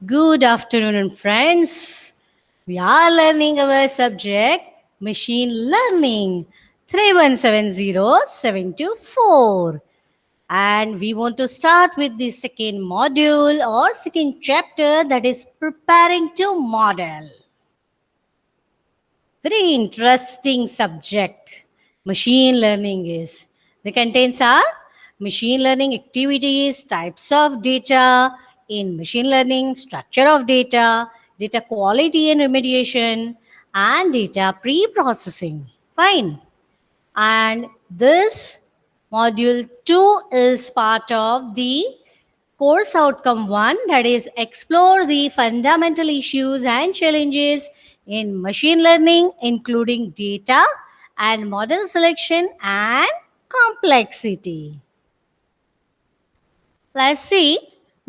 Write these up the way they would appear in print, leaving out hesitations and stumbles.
Good afternoon, friends. We are learning our subject machine learning 3170724. And we want to start with the second module or second chapter, that is preparing to model. Very interesting subject machine learning is. The contents are machine learning activities, types of data in machine learning, structure of data, data quality and remediation, and data pre-processing. Fine. And this module 2 is part of the course outcome 1, that is explore the fundamental issues and challenges in machine learning, including data and model selection and complexity. Let's see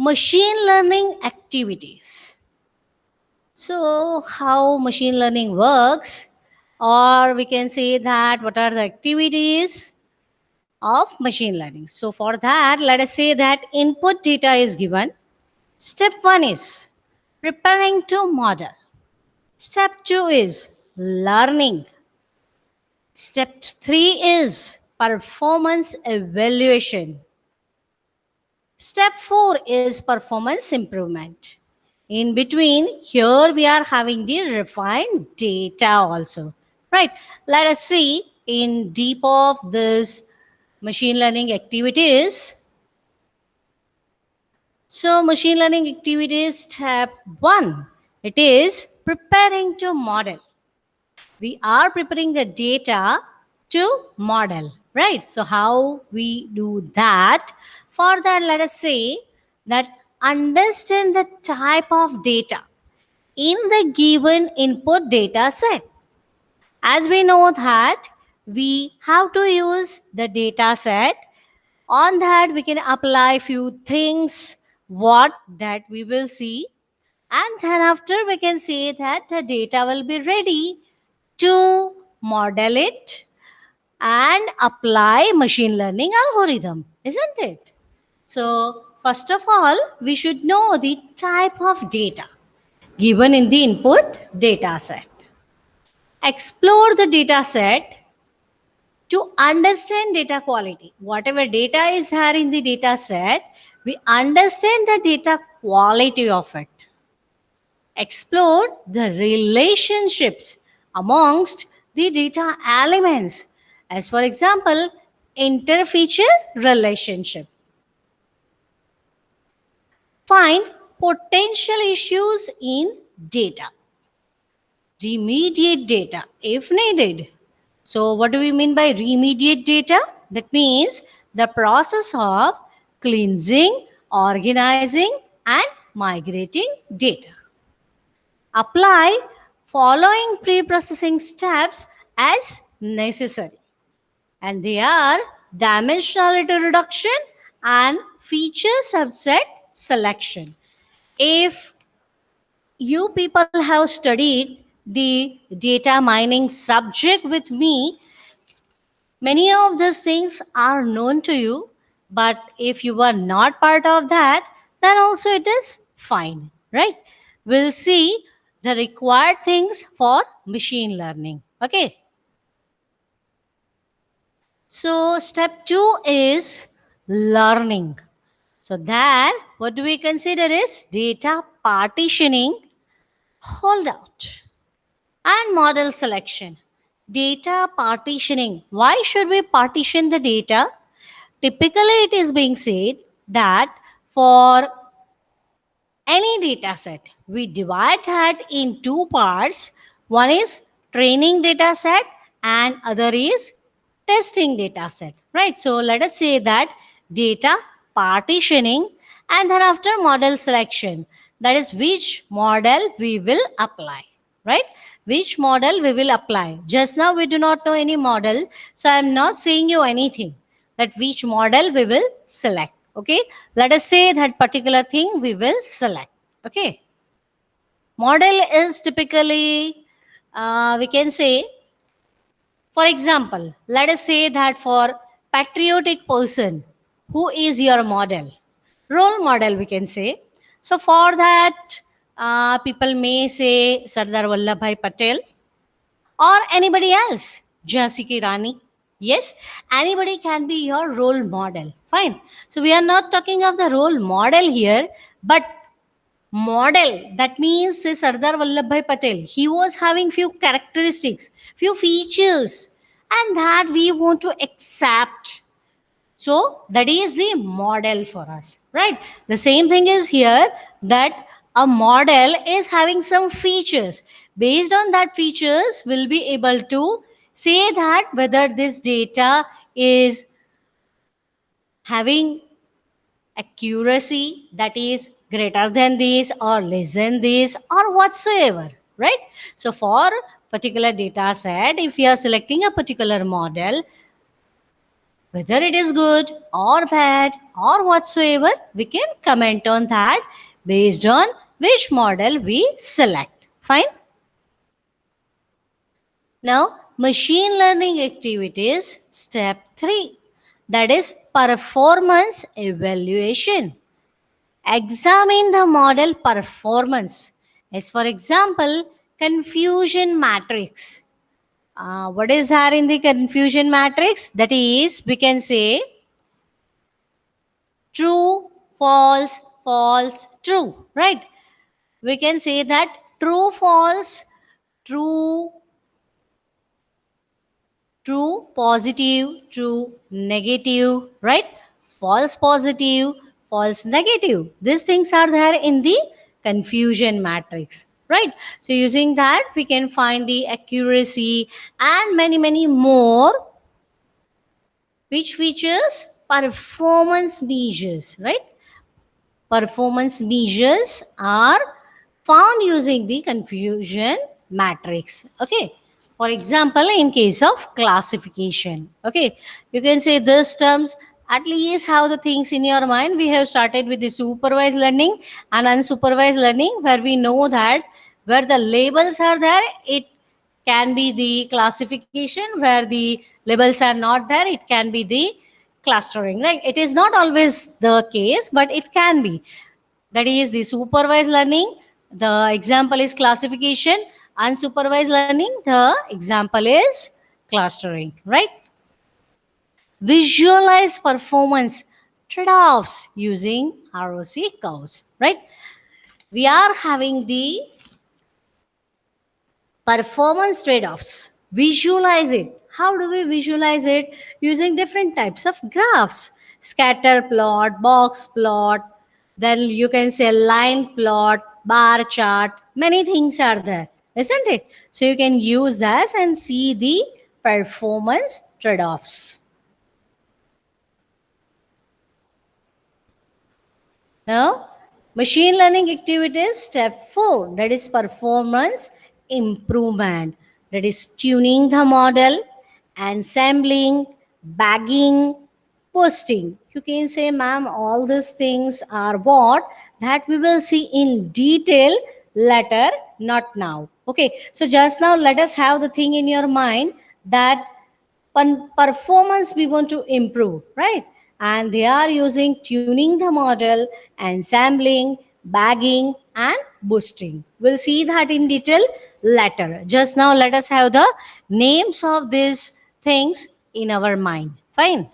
machine learning activities. So, how machine learning works, or we can say that what are the activities of machine learning. So, for that, let us say that input data is given. Step 1 is preparing to model. Step 2 is learning. Step 3 is performance evaluation. Step 4 is performance improvement. In between, here we are having the refined data also. Right. Let us see in deep of this machine learning activities. So, machine learning activities step 1, it is preparing to model. We are preparing the data to model, right? So, how we do that? For that, let us say that understand the type of data in the given input data set. As we know that we have to use the data set, on that we can apply few things what that we will see, and then after we can say that the data will be ready to model it and apply machine learning algorithm, isn't it? So first of all, we should know the type of data given in the input data set. Explore the data set to understand data quality. Whatever data is there in the data set, we understand the data quality of it. Explore the relationships amongst the data elements, as for example, interfeature relationship. Find potential issues in data. Remediate data if needed. So, what do we mean by remediate data? That means the process of cleansing, organizing, and migrating data. Apply following pre-processing steps as necessary. And they are dimensionality reduction and feature subset selection. If you people have studied the data mining subject with me, many of these things are known to you, but if you are not part of that, then also it is fine, right? We'll see the required things for machine learning. Okay. So, step 2 is learning. So, that what do we consider is data partitioning, holdout, and model selection. Data partitioning. Why should we partition the data? Typically, it is being said that for any data set, we divide that in two parts. One is training data set and other is testing data set, right? So let us say that data partitioning and then after model selection, that is which model we will apply, right? Which model we will apply. Just now we do not know any model, so I am not saying you anything that which model we will select. Okay, let us say that particular thing we will select. Okay, model is typically we can say, for example, let us say that for patriotic person, who is your model? Role model we can say. So for that People may say Sardar Vallabhbhai Patel or anybody else, Jhansi Ki Rani. Yes, anybody can be your role model. Fine. So we are not talking of the role model here, but model, that means say Sardar Vallabhbhai Patel, he was having few characteristics, few features, and that we want to accept. So that is the model for us, right? The same thing is here, that a model is having some features. Based on that features, we'll be able to say that whether this data is having accuracy that is greater than this or less than this or whatsoever, right? So for particular data set, if we are selecting a particular model, whether it is good or bad or whatsoever, we can comment on that based on which model we select. Fine. Now, machine learning activities, step 3, that is performance evaluation. Examine the model performance. As for example, confusion matrix. What is there in the confusion matrix? That is, we can say true, false, false, true, right? We can say that true, false, true, true, positive, true, negative, right? False, positive, false, negative. These things are there in the confusion matrix, right? So using that, we can find the accuracy and many, many more. Which features? Performance measures, right? Performance measures are found using the confusion matrix. Okay. For example, in case of classification, okay, you can say this terms, at least how the things in your mind. We have started with the supervised learning and unsupervised learning, where we know that where the labels are there, it can be the classification. Where the labels are not there, it can be the clustering, right? It is not always the case, but it can be. That is the supervised learning, the example is classification. Unsupervised learning, the example is clustering, right? Visualize performance trade-offs using ROC curves, right? We are having the performance trade-offs. Visualize it. How do we visualize it? Using different types of graphs. Scatter plot, box plot, then you can say line plot, bar chart. Many things are there, isn't it? So you can use that and see the performance trade-offs. Now, machine learning activities, step 4, that is performance improvement. That is tuning the model, ensembling, bagging, posting. You can say, ma'am, all these things are what? That we will see in detail later, not now. Okay, so just now let us have the thing in your mind that performance we want to improve, right? And they are using tuning the model, ensembling, bagging, and boosting. We'll see that in detail later. Just now, let us have the names of these things in our mind. Fine.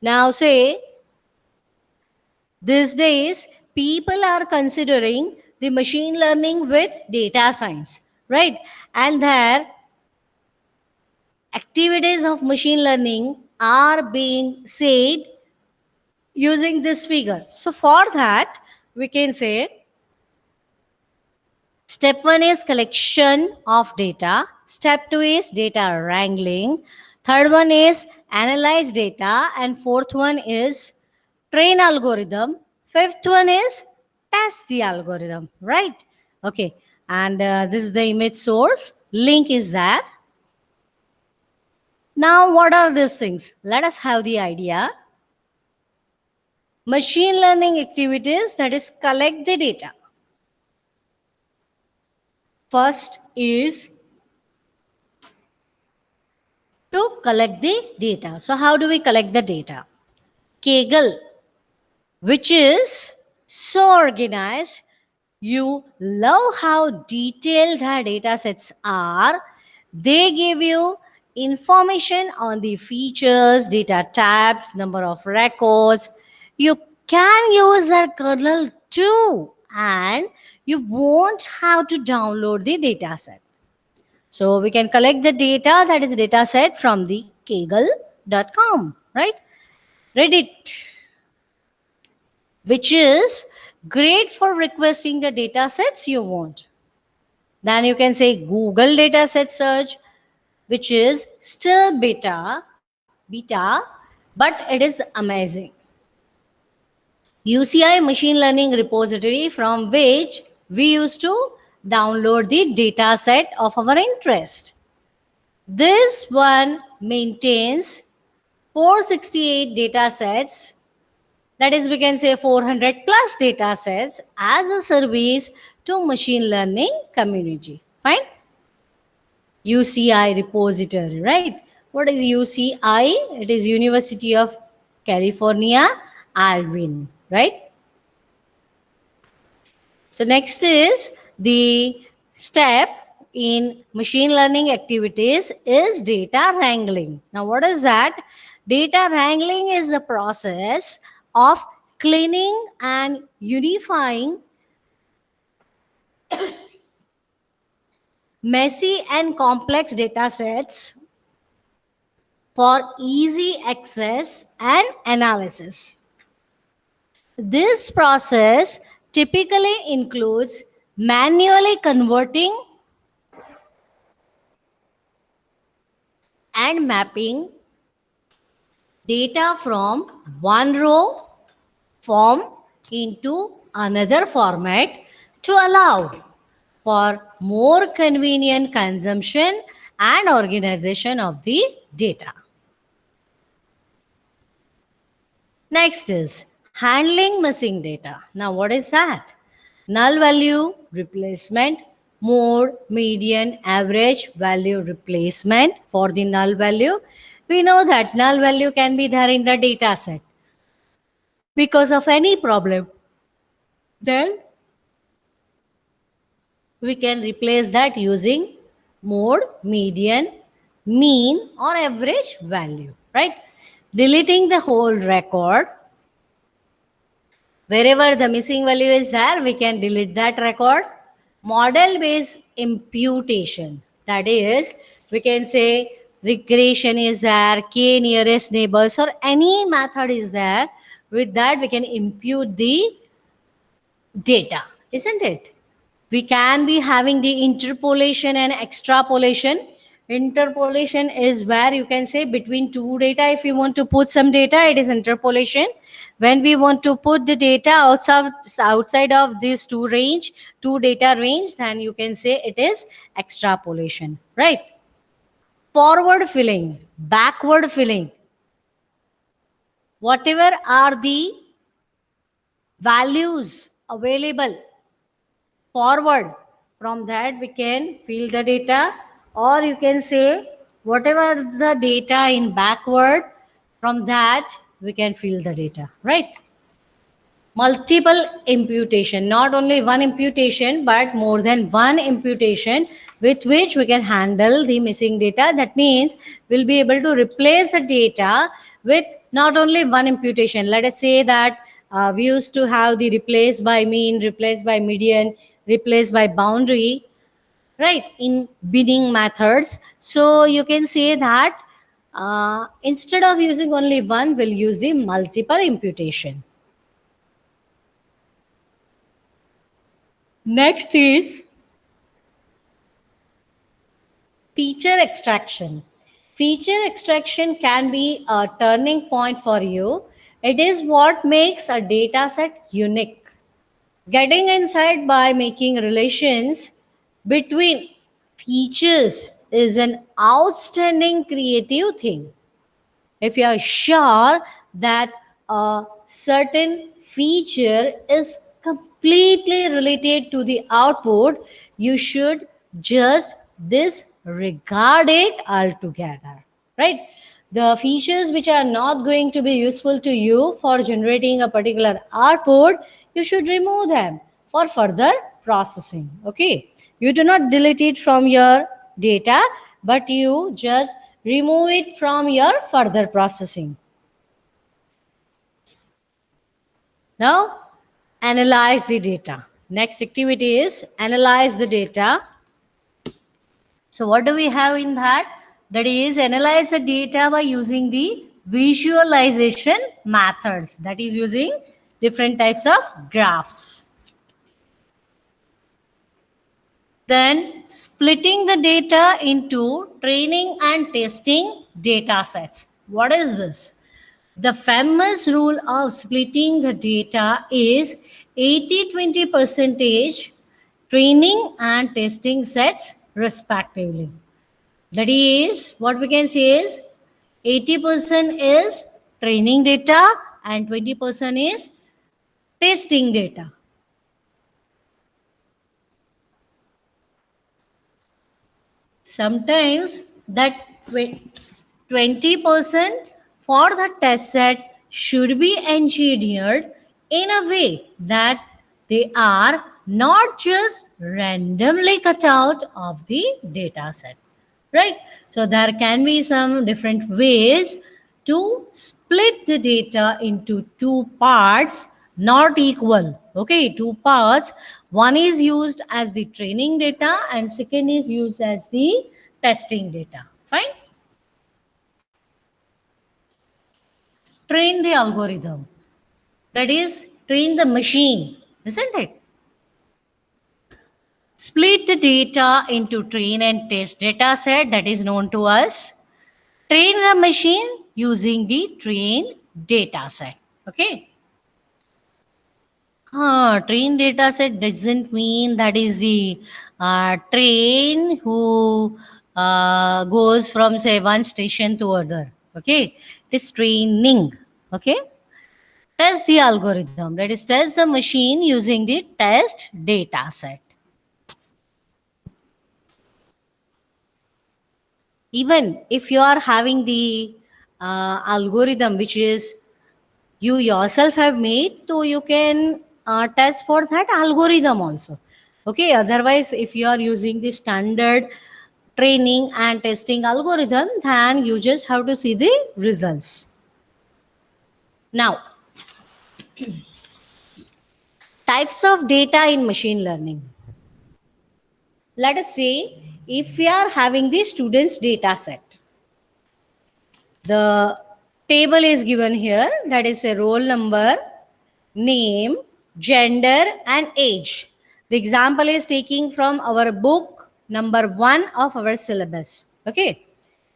Now, say, these days, people are considering the machine learning with data science, right? And there activities of machine learning are being said using this figure. So for that, we can say step 1 is collection of data. Step 2 is data wrangling. Third one is analyze data. And fourth one is train algorithm. Fifth one is test the algorithm, right? Okay. And this is the image source. Link is there. Now, what are these things? Let us have the idea. Machine learning activities, that is collect the data. First is to collect the data. So how do we collect the data? Kaggle, which is so organized You love how detailed the data sets are. They give you information on the features, data types, number of records. You can use that kernel too, and you won't have to download the data set. So we can collect the data, that is data set, from the kaggle.com, right? Reddit, which is great for requesting the data sets you want. Then you can say Google dataset search, which is still beta, but it is amazing. UCI machine learning repository, from which we used to download the data set of our interest. This one maintains 468 data sets, that is, we can say 400 plus data sets as a service to machine learning community. Fine. UCI repository, right? What is UCI? It is University of California, Irvine, right? So next is the step in machine learning activities is data wrangling. Now what is that? Data wrangling is the process of cleaning and unifying messy and complex data sets for easy access and analysis. This process typically includes manually converting and mapping data from one row form into another format to allow for more convenient consumption and organization of the data. Next is handling missing data. Now, what is that? Null value replacement, mode, median, average value replacement for the null value. We know that null value can be there in the data set because of any problem. Then we can replace that using mode, median, mean, or average value, right? Deleting the whole record. Wherever the missing value is there, we can delete that record. Model-based imputation. That is, we can say regression is there, k nearest neighbors, or any method is there. With that, we can impute the data, isn't it? We can be having the interpolation and extrapolation. Interpolation is where you can say between two data, if you want to put some data, it is interpolation. When we want to put the data outside of this two data range, then you can say it is extrapolation, right? Forward filling, backward filling. Whatever are the values available forward, from that we can fill the data, or you can say whatever the data in backward, from that we can fill the data, right? Multiple imputation, not only one imputation but more than one imputation with which we can handle the missing data. That means we'll be able to replace the data with not only one imputation. Let us say that we used to have the replace by mean, replace by median, replace by boundary, right, in binning methods. So you can say that instead of using only one, we'll use the multiple imputation. Next is feature extraction. Feature extraction can be a turning point for you. It is what makes a data set unique. Getting insight by making relations between features is an outstanding creative thing. If you are sure that a certain feature is completely related to the output, you should just disregard it altogether, right? The features which are not going to be useful to you for generating a particular output, you should remove them for further processing. Okay, you do not delete it from your data, but you just remove it from your further processing. Now, analyze the data. Next activity is analyze the data. So what do we have in that? That is, analyze the data by using the visualization methods. That is, using different types of graphs. Then splitting the data into training and testing data sets. What is this? The famous rule of splitting the data is 80-20 percentage training and testing sets respectively. That is, what we can say is 80% is training data and 20% is testing data. Sometimes that 20% for the test set should be engineered in a way that they are not just randomly cut out of the data set, right? So there can be some different ways to split the data into two parts, not equal. Okay, two parts. One is used as the training data and second is used as the testing data. Fine. Train the algorithm. That is, train the machine, isn't it? Split the data into train and test data set, that is known to us. Train a machine using the train data set. Okay. Train data set doesn't mean that is the train who goes from say one station to other. Okay. It is training. Okay. Test the algorithm. That is, test the machine using the test data set. Even if you are having the algorithm which is you yourself have made, so you can test for that algorithm also. Okay, otherwise if you are using the standard training and testing algorithm, then you just have to see the results. Now, types of data in machine learning. Let us say if we are having the students data set, the table is given here, that is a roll number, name, gender and age. The example is taking from our book number 1 of our syllabus. Okay.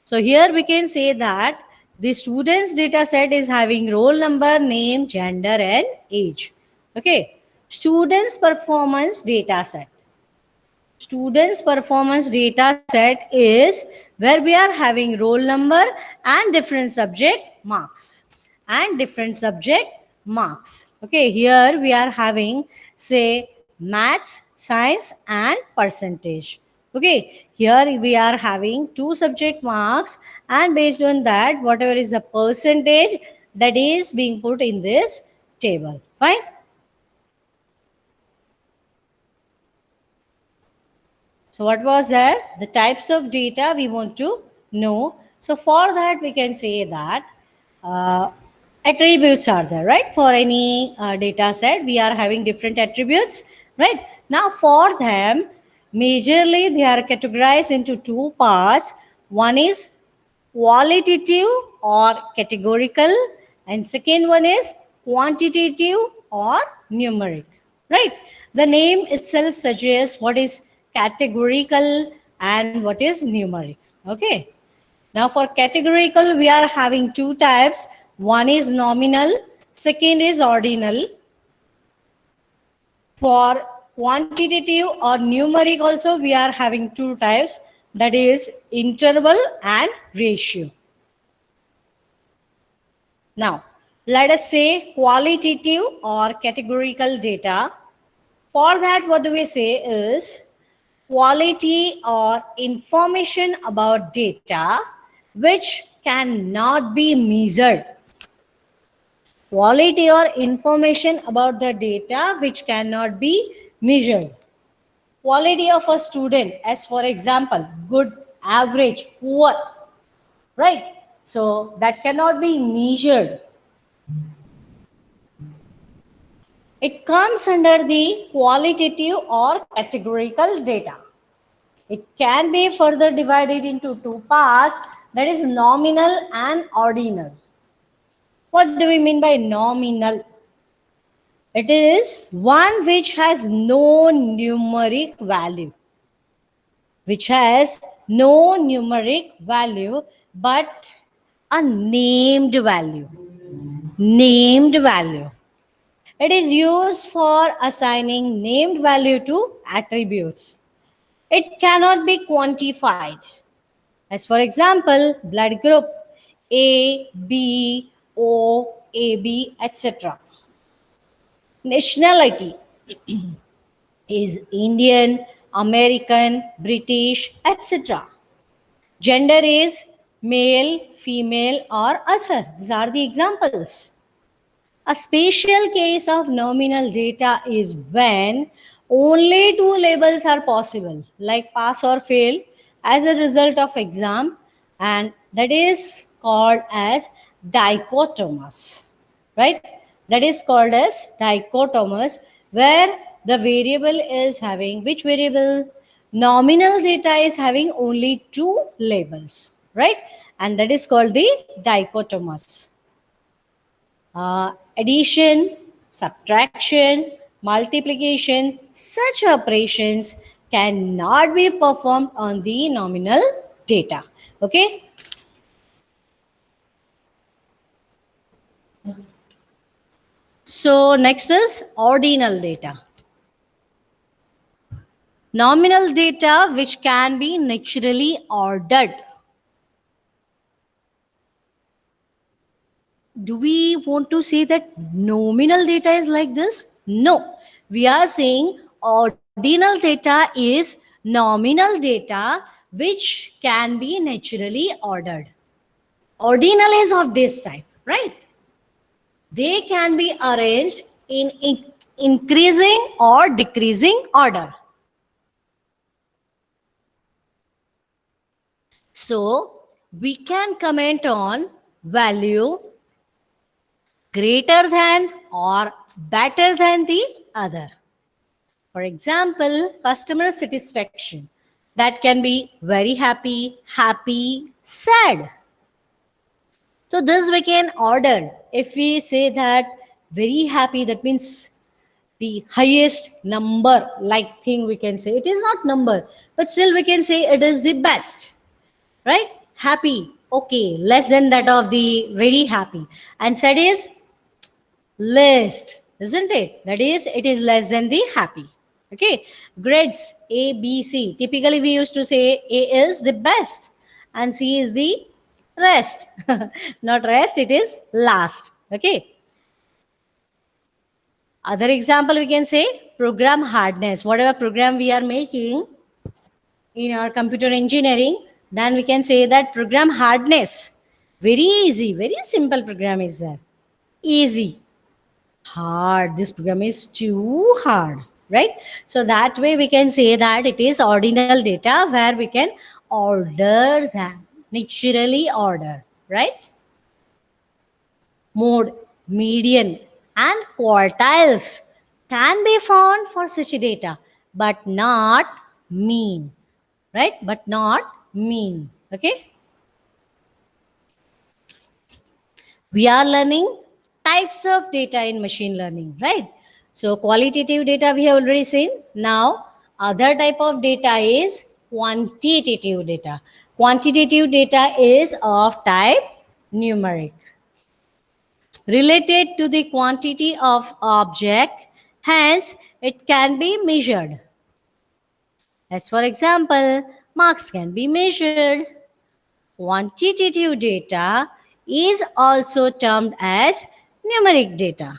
So here we can say that the students data set is having roll number, name, gender and age. Okay. Students performance data set. Students performance data set is where we are having roll number and different subject marks and different subject marks. Okay, here we are having say maths, science and percentage. Okay, here we are having two subject marks and based on that whatever is the percentage that is being put in this table. Fine. So what was there? The types of data we want to know. So for that we can say that attributes are there, right? For any data set, we are having different attributes, right? Now for them, majorly they are categorized into two parts. One is qualitative or categorical and second one is quantitative or numeric, right? The name itself suggests what is categorical and what is numeric. Okay. Now for categorical, we are having two types. One is nominal, second is ordinal. For quantitative or numeric also, we are having two types, that is interval and ratio. Now, let us say qualitative or categorical data. For that, what do we say is quality or information about data which cannot be measured. Quality or information about the data which cannot be measured. quality of a student, as for example, good, average, poor, right? So that cannot be measured. It comes under the qualitative or categorical data. It can be further divided into two parts, that is nominal and ordinal. What do we mean by nominal? It is one which has no numeric value, which has no numeric value but a named value. Named value. It is used for assigning named value to attributes. It cannot be quantified. As for example, blood group A, B, O, AB, etc. Nationality is Indian, American, British, etc. Gender is male, female, or other. These are the examples. A special case of nominal data is when only two labels are possible, like pass or fail, as a result of exam, and that is called as dichotomous, right? That is called as dichotomous, where the variable is having which variable? Nominal data is having only two labels, right? And that is called the dichotomous. Addition, subtraction, multiplication, such operations cannot be performed on the nominal data. Okay? So next is ordinal data. Nominal data which can be naturally ordered. Do we want to say that nominal data is like this? No. We are saying ordinal data is nominal data which can be naturally ordered. Ordinal is of this type, right? They can be arranged in increasing or decreasing order. So we can comment on value greater than or better than the other. For example, customer satisfaction. That can be very happy, happy, sad. So this we can order. If we say that very happy, that means the highest number like thing we can say. It is not number, but still we can say it is the best, right? Happy, okay, less than that of the very happy. And sad is least, isn't it? That is, it is less than the happy. Okay, grades A, B, C. Typically, we used to say A is the best and C is the rest. Not rest, it is last. Okay. Other example, we can say program hardness. Whatever program we are making in our computer engineering, then we can say that program hardness. Very easy, very simple program is there. Easy. Hard, this program is too hard, right? So that way we can say that it is ordinal data where we can order them, naturally order, right? Mode, median, and quartiles can be found for such data, but not mean, right? But not mean. Okay. We are learning types of data in machine learning, right? So qualitative data we have already seen. Now other type of data is quantitative data. Quantitative data is of type numeric. Related to the quantity of object, hence it can be measured. As for example, marks can be measured. Quantitative data is also termed as numeric data.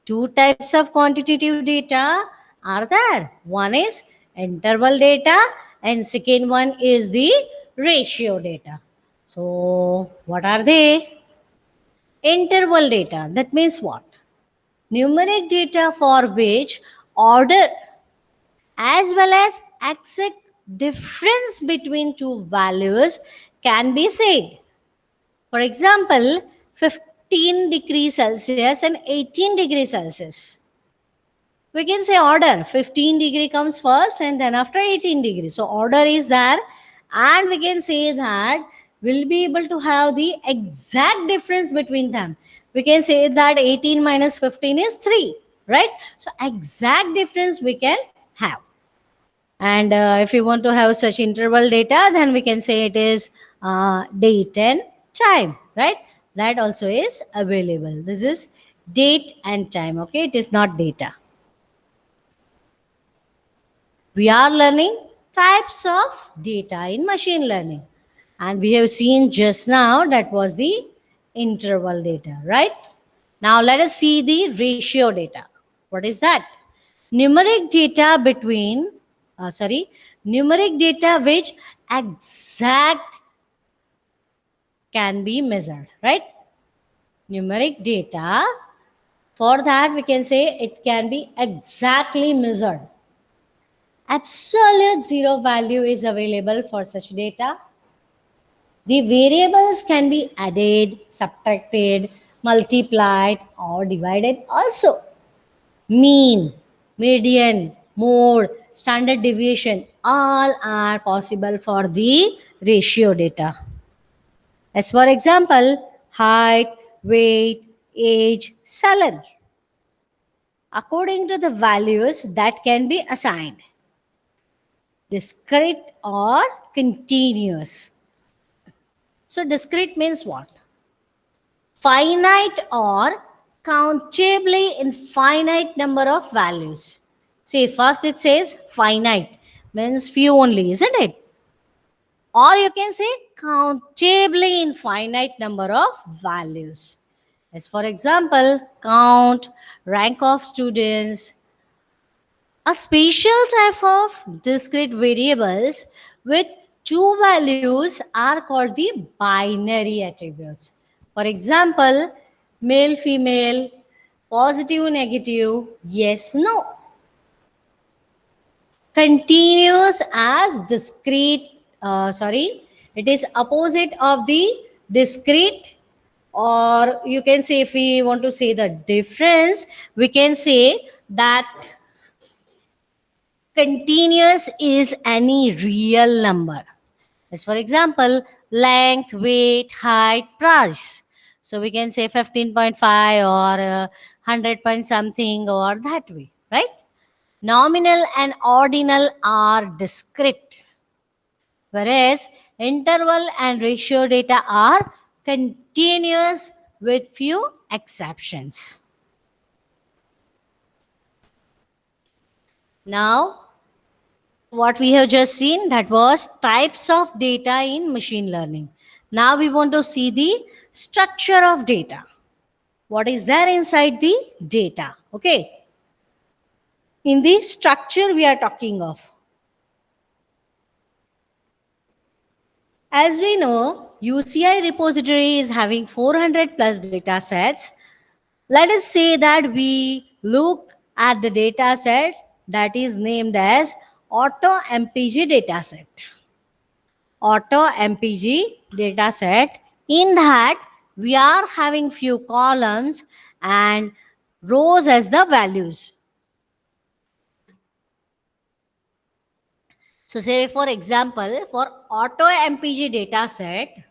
Two types of quantitative data are there. One is interval data and second one is the ratio data. So what are they? Interval data. That means what? Numeric data for which order as well as exact difference between two values can be said. For example, 15 degrees Celsius and 18 degrees Celsius. We can say order. 15 degree comes first and then after 18 degrees. So order is there, and we can say that we'll be able to have the exact difference between them. We can say that 18 minus 15 is 3, right? So exact difference we can have. And if you want to have such interval data, then we can say it is date and time, right? That also is available. This is date and time, okay? It is not data. We are learning types of data in machine learning. And we have seen just now that was the interval data, right? Now let us see the ratio data. What is that? Numeric data between, numeric data which exact can be measured, right? Numeric data, for that we can say it can be exactly measured. Absolute zero value is available for such data. The variables can be added, subtracted, multiplied, or divided also. Mean, median, mode, standard deviation, all are possible for the ratio data. As for example, height, weight, age, salary. According to the values that can be assigned. Discrete or continuous. So discrete means what? Finite or countably infinite number of values. See, first it says finite, means few only, isn't it? Or you can say countably infinite number of values. As for example, count, rank of students, a special type of discrete variables with two values are called the binary attributes. For example, male, female, positive, negative, yes, no. Continuous as discrete, it is opposite of the discrete, or you can say if we want to say the difference, we can say that continuous is any real number. As for example, length, weight, height, price. So we can say 15.5 or 100 point something or that way, right? Nominal and ordinal are discrete, whereas interval and ratio data are continuous with few exceptions. Now, what we have just seen, that was types of data in machine learning. Now we want to see the structure of data. What is there inside the data? Okay. In the structure we are talking of. As we know, UCI repository is having 400 plus data sets. Let us say that we look at the data set that is named as Auto MPG dataset. Auto MPG dataset. In that, we are having few columns and rows as the values. So say for example, for Auto MPG dataset,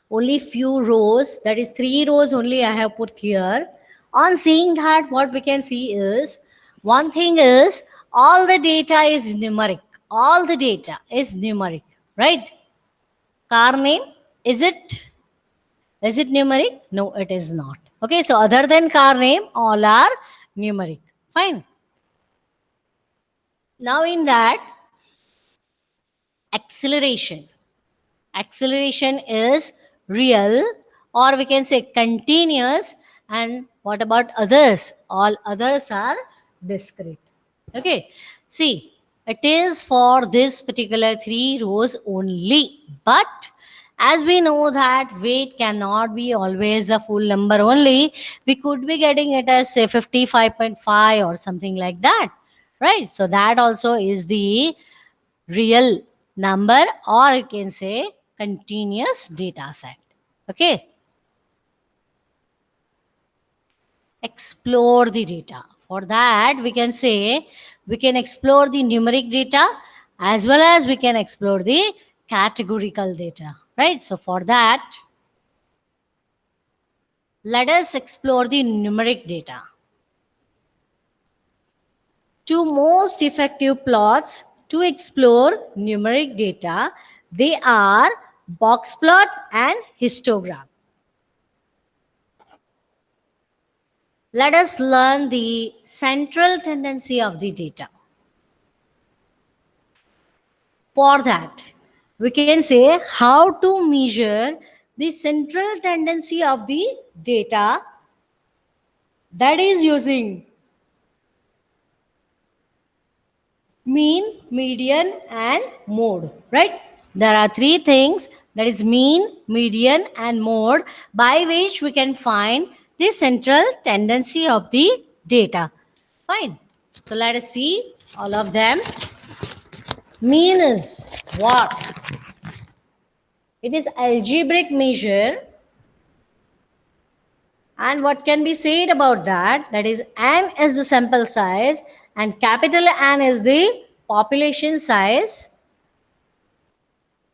only few rows, that is 3 rows only I have put here. On seeing that, what we can see is, one thing is, all the data is numeric. All the data is numeric, right? Car name, is it numeric? No, it is not. Okay, so other than car name, all are numeric. Fine. Now in that, acceleration. Acceleration is real, or we can say continuous. And what about others? All others are discrete. Okay, see, it is for this particular 3 rows only, but as we know that weight cannot be always a full number only, we could be getting it as say 55.5 or something like that. right? So that also is the real number, or you can say continuous data set. Okay. Explore the data. For that, we can say we can explore the numeric data as well as we can explore the categorical data, right? So for that, let us explore the numeric data. Two most effective plots to explore numeric data, they are box plot and histogram. Let us learn the central tendency of the data. For that, we can say how to measure the central tendency of the data, that is using mean, median, and mode, right? There are three things, that is mean, median, and mode, by which we can find the central tendency of the data. Fine. So let us see all of them. Mean is what? It is algebraic measure. And what can be said about that? That is, N is the sample size and capital N is the population size.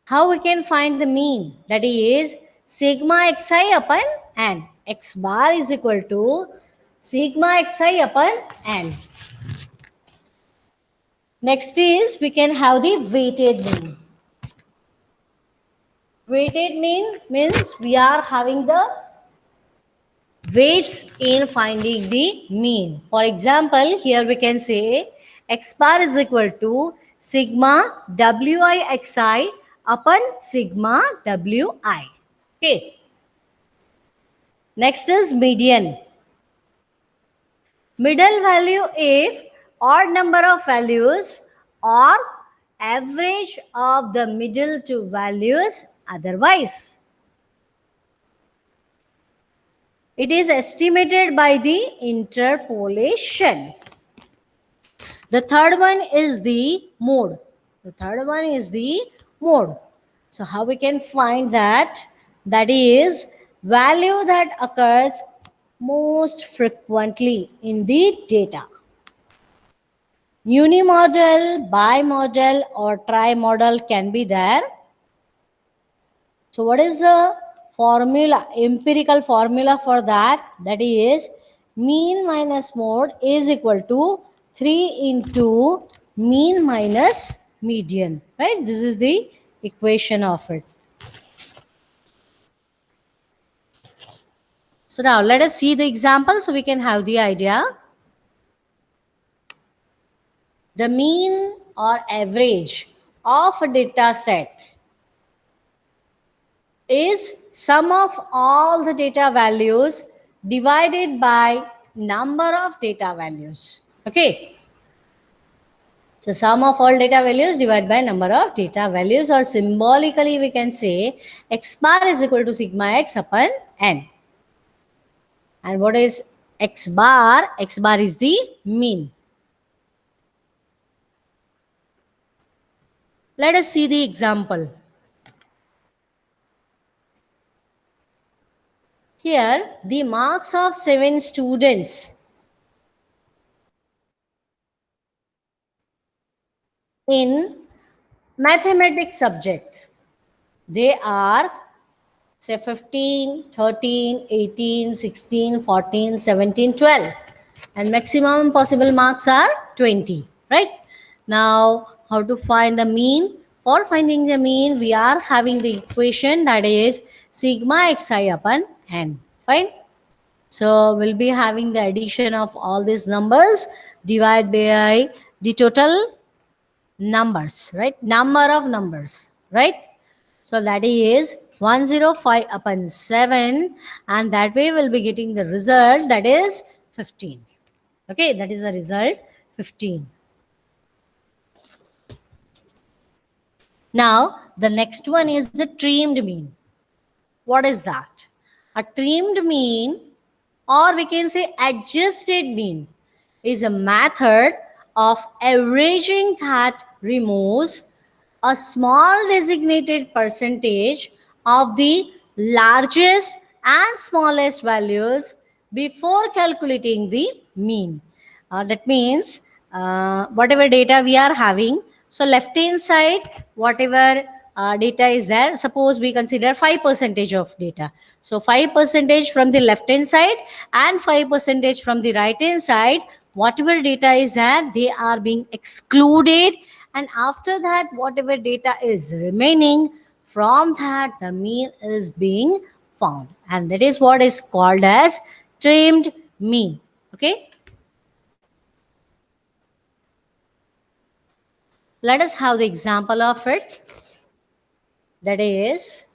How we can find the mean? That is sigma xi upon N. X bar is equal to sigma xi upon N. Next is we can have the weighted mean. Weighted mean means we are having the weights in finding the mean. For example, here we can say x bar is equal to sigma wi xi upon sigma wi. Okay. Next is median. Middle value if odd number of values or average of the middle two values otherwise. It is estimated by the interpolation. The third one is the mode. The third one is the mode. So how we can find that? That is value that occurs most frequently in the data. Unimodal, bimodal, or trimodal can be there. So what is the formula, empirical formula for that? That is mean minus mode is equal to 3 into mean minus median, right? This is the equation of it. So now let us see the example so we can have the idea. The mean or average of a data set is sum of all the data values divided by number of data values. Okay. So sum of all data values divided by number of data values, or symbolically we can say x bar is equal to sigma x upon n. And what is x bar? X bar is the mean. Let us see the example. Here, the marks of 7 students in mathematics subject. They are say 15, 13, 18, 16, 14, 17, 12. And maximum possible marks are 20, right? Now, how to find the mean? For finding the mean, we are having the equation that is sigma xi upon n, fine? So, we'll be having the addition of all these numbers divided by the total numbers, right? Number of numbers, right? So that is 105 upon 7, and that way we'll be getting the result, that is 15. Okay, that is the result 15. Now the next one is the trimmed mean. What is that? A trimmed mean, or we can say adjusted mean, is a method of averaging that removes a small designated percentage of the largest and smallest values before calculating the mean. That means whatever data we are having, so left hand side, whatever data is there, suppose we consider 5 percentage of data. So 5 percentage from the left hand side and 5 percentage from the right hand side, whatever data is there, they are being excluded, and after that whatever data is remaining, from that the mean is being found, and that is what is called as trimmed mean. Okay, let us have the example of it. That is,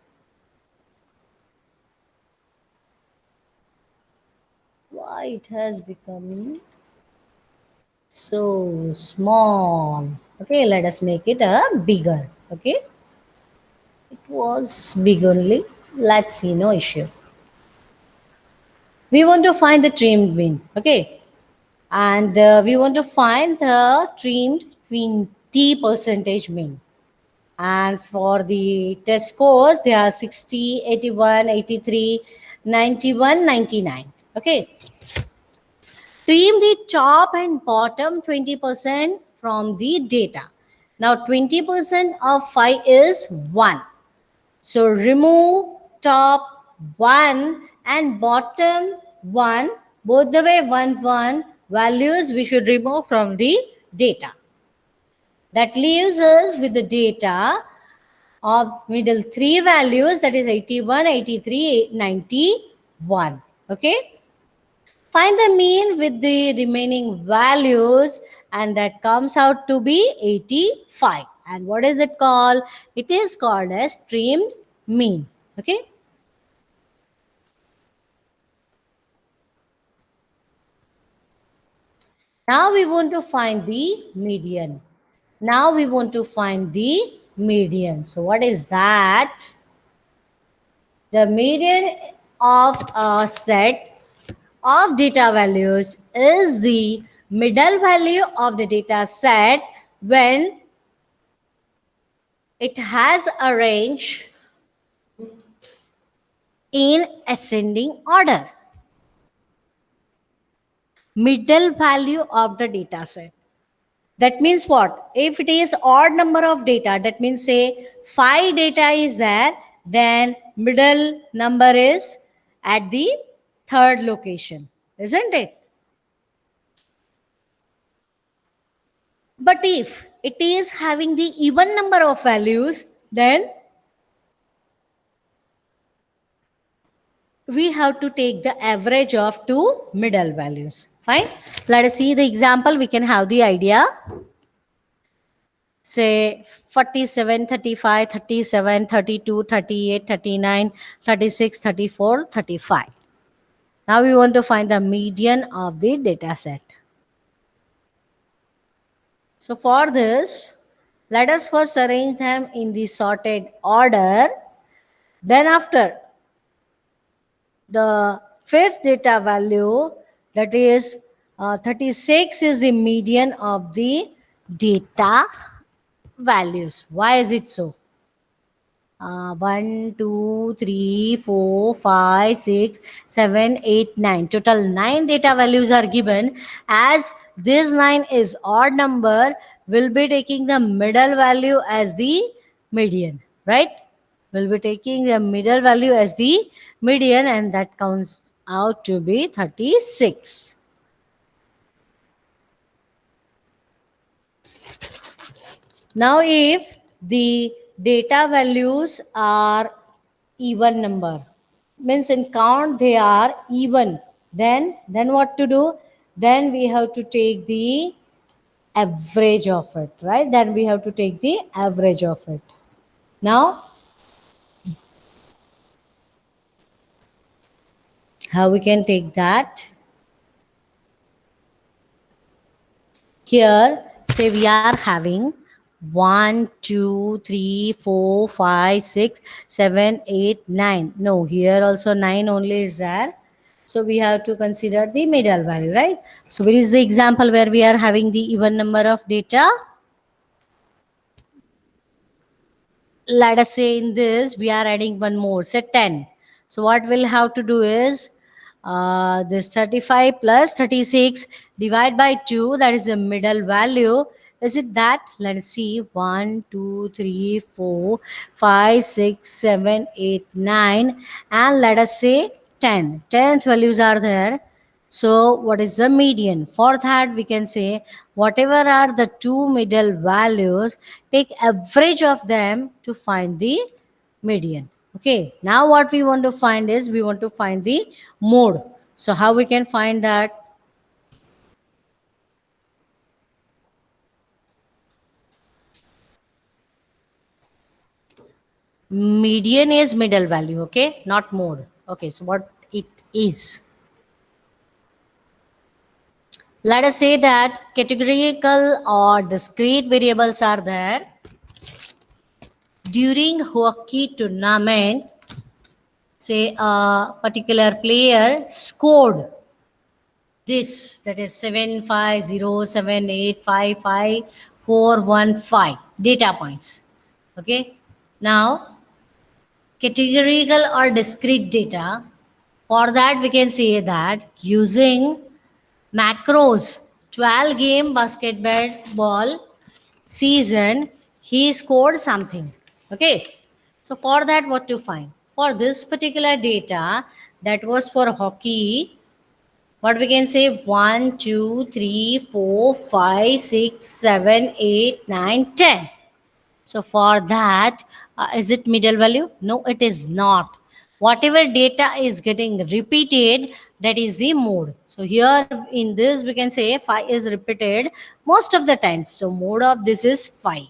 why it has become so small. Okay, let us make it a bigger. Okay, it was big only. Let's see, no issue. We want to find the trimmed mean. Okay, and we want to find the trimmed 20 percentage mean. And for the test scores, they are 60, 81, 83, 91, 99. Okay, trim the top and bottom 20% from the data. Now 20% of 5 is 1. So remove top 1 and bottom 1, both the way 1 1 values we should remove from the data. That leaves us with the data of middle 3 values, that is 81, 83, 91. Okay. Find the mean with the remaining values, and that comes out to be 85. And what is it called? It is called as trimmed mean. Okay. Now we want to find the median. Now we want to find the median. So what is that? The median of a set of data values is the middle value of the data set when it has a range in ascending order. Middle value of the data set. That means what? If it is odd number of data, that means say 5 data is there, then middle number is at the third location, isn't it? But if it is having the even number of values, then we have to take the average of two middle values. Fine. Let us see the example. We can have the idea. Say 47, 35, 37, 32, 38, 39, 36, 34, 35. Now we want to find the median of the data set. So for this, let us first arrange them in the sorted order. Then after the fifth data value, that is 36, is the median of the data values. Why is it so? 1, 2, 3, 4, 5, 6, 7, 8, 9. Total 9 data values are given. As this 9 is odd number, we'll be taking the middle value as the median, right? We'll be taking the middle value as the median, and that comes out to be 36. Now if the data values are even number, means in count they are even, then what to do? Then we have to take the average of it, right? Then we have to take the average of it. Now how we can take that? Here say we are having 1, 2, 3, 4, 5, 6, 7, 8, 9. No, here also 9 only is there. So we have to consider the middle value, right? So where is the example where we are having the even number of data? Let us say in this we are adding one more, say 10. So what we'll have to do is this 35 plus 36 divide by 2, that is the middle value. Is it that? Let's see, 1 2 3 4 5 6 7 8 9, and let us say 10. 10th values are there. So what is the median? For that we can say whatever are the two middle values, take average of them to find the median. Okay, now what we want to find is we want to find the mode. So how we can find that? Median is middle value, okay, not mode. Okay, so what it is? Let us say that categorical or discrete variables are there. During hockey tournament, say a particular player scored this, that is 7507855 data points. Okay, now categorical or discrete data, for that we can say that using macros, 12 game basketball season, he scored something. Okay, so for that what to find? For this particular data, that was for hockey, what we can say, 1 2 3 4 5 6 7 8 9 10. So for that, is it middle value? No, it is not. Whatever data is getting repeated, that is the mode. So here in this we can say 5 is repeated most of the time. So mode of this is 5.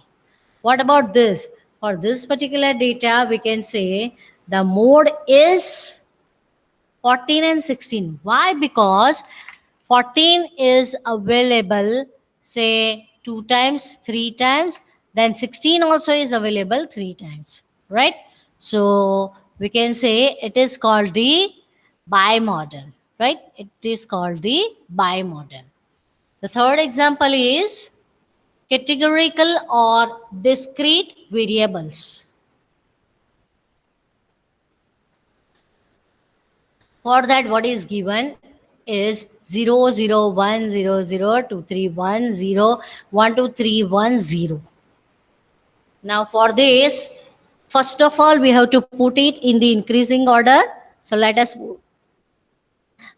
What about this? For this particular data, we can say the mode is 14 and 16. Why? Because 14 is available, say, 2 times, 3 times, then 16 also is available 3 times, right? So we can say it is called the bimodal, right? It is called the bimodal. The third example is categorical or discrete variables. For that, what is given is 001002310123110. Now for this, first of all, we have to put it in the increasing order. So let us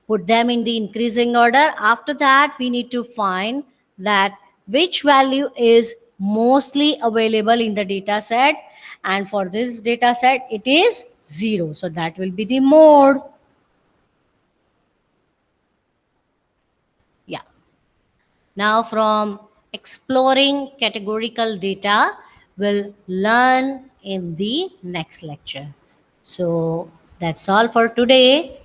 put them in the increasing order. After that, we need to find that which value is mostly available in the data set. And for this data set, it is 0. So that will be the mode. Yeah. Now from exploring categorical data, we'll learn in the next lecture. So that's all for today.